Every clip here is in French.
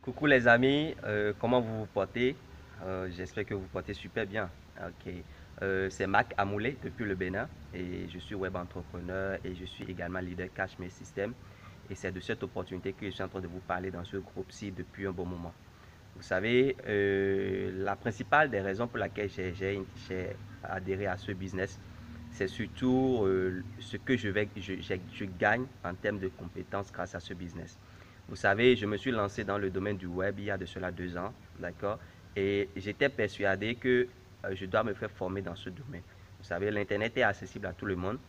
Coucou les amis, comment vous vous portez? J'espère que vous vous portez super bien. Ok. C'est Mac Amoulé depuis le Bénin et je suis web entrepreneur et je suis également leader Cash My System. Et c'est de cette opportunité que je suis en train de vous parler dans ce groupe-ci depuis un bon moment. Vous savez, la principale des raisons pour laquelle j'ai adhéré à ce business, c'est surtout ce que je gagne en termes de compétences grâce à ce business. Vous savez, je me suis lancé dans le domaine du web il y a de cela 2 ans, d'accord? Et j'étais persuadé que je dois me faire former dans ce domaine. Vous savez, l'Internet est accessible à tout le monde,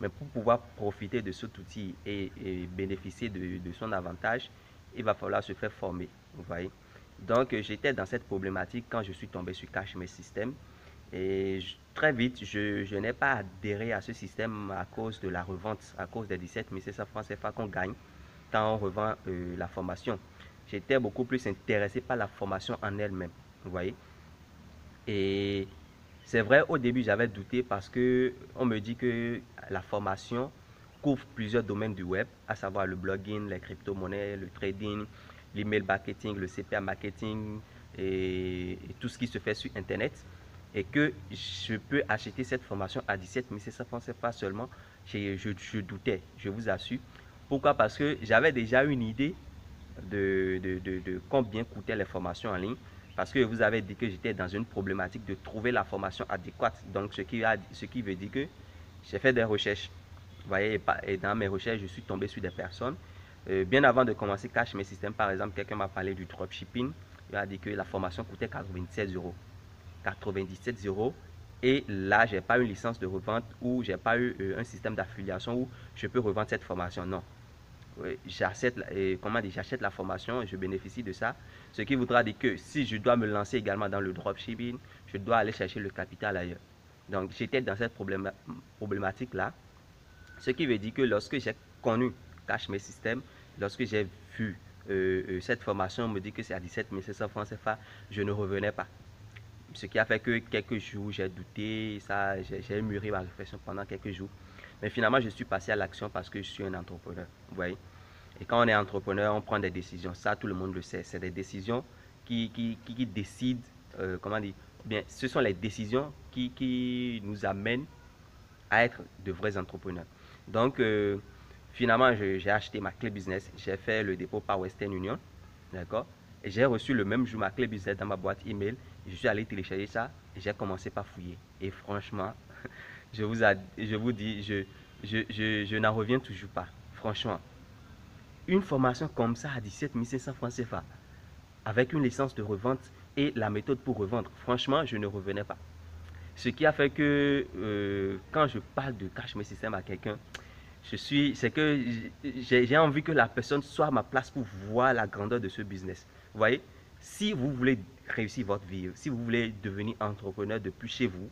mais pour pouvoir profiter de cet outil et bénéficier de son avantage, il va falloir se faire former, vous voyez? Donc, j'étais dans cette problématique quand je suis tombé sur Cash My System. Et très vite, je n'ai pas adhéré à ce système à cause de la revente, à cause des 17 500 francs CFA qu'on gagne quand on revend la formation. J'étais beaucoup plus intéressé par la formation en elle-même, vous voyez. Et c'est vrai, au début, j'avais douté parce que on me dit que la formation couvre plusieurs domaines du web, à savoir le blogging, les crypto-monnaies, le trading, l'email marketing, le CPA marketing et tout ce qui se fait sur Internet. Et que je peux acheter cette formation à 17 500 francs CFA seulement. Je doutais, je vous assure. Pourquoi? Parce que j'avais déjà une idée de combien coûtaient les formations en ligne. Parce que vous avez dit que j'étais dans une problématique de trouver la formation adéquate. Donc, ce qui veut dire que j'ai fait des recherches. Vous voyez, et dans mes recherches, je suis tombé sur des personnes. Bien avant de commencer Cash Mes Systèmes, par exemple, quelqu'un m'a parlé du dropshipping. Il a dit que la formation coûtait 96 euros. 97 euros. Et là, j'ai pas une licence de revente ou j'ai pas eu un système d'affiliation où je peux revendre cette formation. Non, j'achète la formation, je bénéficie de ça. Ce qui voudra dire que si je dois me lancer également dans le dropshipping, je dois aller chercher le capital ailleurs. Donc j'étais dans cette problématique-là. Ce qui veut dire que lorsque j'ai connu Cash Mes Systèmes, lorsque j'ai vu cette formation, on me dit que c'est à 17 500 francs CFA, je ne revenais pas. Ce qui a fait que quelques jours, j'ai douté, j'ai mûri ma réflexion pendant quelques jours. Mais finalement, je suis passé à l'action parce que je suis un entrepreneur. Vous voyez? Et quand on est entrepreneur, on prend des décisions. Ça, tout le monde le sait. C'est des décisions qui décident, comment dire, bien, ce sont les décisions qui nous amènent à être de vrais entrepreneurs. Donc, finalement, j'ai acheté ma clé business. J'ai fait le dépôt par Western Union. D'accord? Et j'ai reçu le même jour ma clé business dans ma boîte email. Je suis allé télécharger ça et j'ai commencé par fouiller. Et franchement, je vous dis, je n'en reviens toujours pas. Franchement, une formation comme ça à 17 500 francs CFA, avec une licence de revente et la méthode pour revendre, franchement, je ne revenais pas. Ce qui a fait que quand je parle de Cash Mes Systèmes à quelqu'un, c'est que j'ai envie que la personne soit à ma place pour voir la grandeur de ce business. Vous voyez, si vous voulez réussir votre vie, si vous voulez devenir entrepreneur depuis chez vous,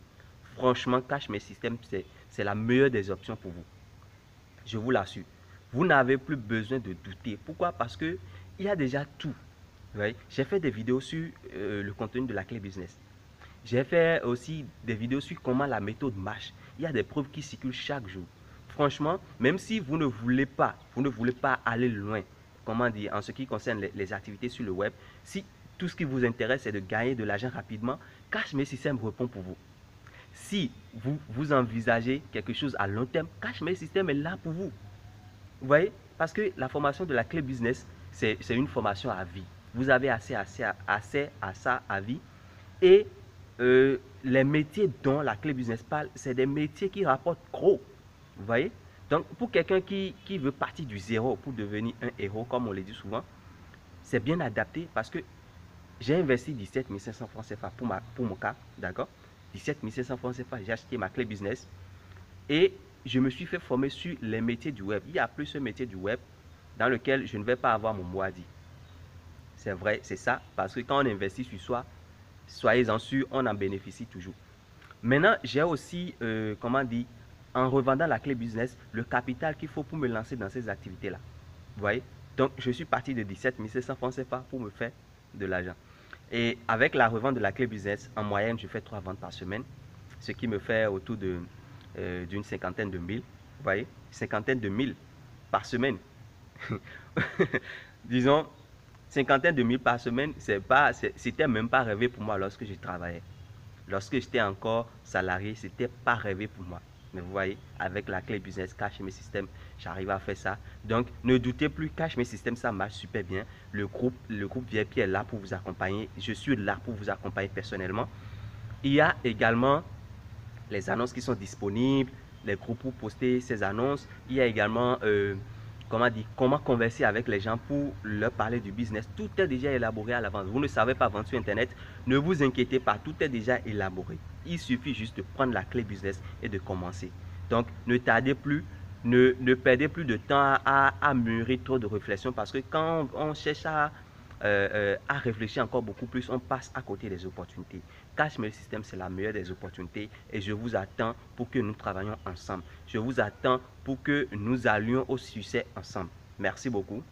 franchement, Cash Mes Systèmes, c'est la meilleure des options pour vous. Je vous l'assure. Vous n'avez plus besoin de douter. Pourquoi? Parce que il y a déjà tout. J'ai fait des vidéos sur le contenu de la clé business. J'ai fait aussi des vidéos sur comment la méthode marche. Il y a des preuves qui circulent chaque jour. Franchement, même si vous ne voulez pas aller loin, comment dire, en ce qui concerne les activités sur le web, si tout ce qui vous intéresse c'est de gagner de l'argent rapidement, Cash My System répond pour vous. Si vous envisagez quelque chose à long terme, Cash My System est là pour vous. Vous voyez? Parce que la formation de la clé business, c'est une formation à vie. Vous avez accès à ça à vie. Et les métiers dont la clé business parle, c'est des métiers qui rapportent gros. Vous voyez? Donc, pour quelqu'un qui veut partir du zéro pour devenir un héros, comme on le dit souvent, c'est bien adapté parce que j'ai investi 17 500 francs CFA pour mon cas, d'accord? 17 500 francs CFA, j'ai acheté ma clé business et je me suis fait former sur les métiers du web. Il y a plus un métier du web dans lequel je ne vais pas avoir mon mot à dire. C'est vrai, c'est ça, parce que quand on investit sur soi, soyez-en sûr, on en bénéficie toujours. Maintenant, j'ai aussi, comment dire, en revendant la clé business, le capital qu'il faut pour me lancer dans ces activités-là. Vous voyez? Donc, je suis parti de 17 700 francs CFA pour me faire de l'argent. Et avec la revente de la clé business, en moyenne, je fais 3 ventes par semaine, ce qui me fait autour d'une cinquantaine de mille. Vous voyez? Cinquantaine de mille par semaine. Disons, Cinquantaine de mille par semaine, c'était même pas rêvé pour moi lorsque je travaillais. Lorsque j'étais encore salarié, c'était pas rêvé pour moi. Mais vous voyez, avec la clé business Cash mes systèmes, j'arrive à faire ça. Donc, ne doutez plus, Cash mes systèmes, ça marche super bien. Le groupe VIP est là pour vous accompagner. Je suis là pour vous accompagner personnellement. Il y a également les annonces qui sont disponibles, les groupes pour poster ces annonces. Il y a également, comment converser avec les gens pour leur parler du business. Tout est déjà élaboré à l'avance. Vous ne savez pas vendre sur Internet, ne vous inquiétez pas, tout est déjà élaboré. Il suffit juste de prendre la clé business et de commencer. Donc, ne tardez plus, ne perdez plus de temps à mûrir trop de réflexions parce que quand on cherche à réfléchir encore beaucoup plus, on passe à côté des opportunités. Cash Mail System, c'est la meilleure des opportunités et je vous attends pour que nous travaillions ensemble. Je vous attends pour que nous allions au succès ensemble. Merci beaucoup.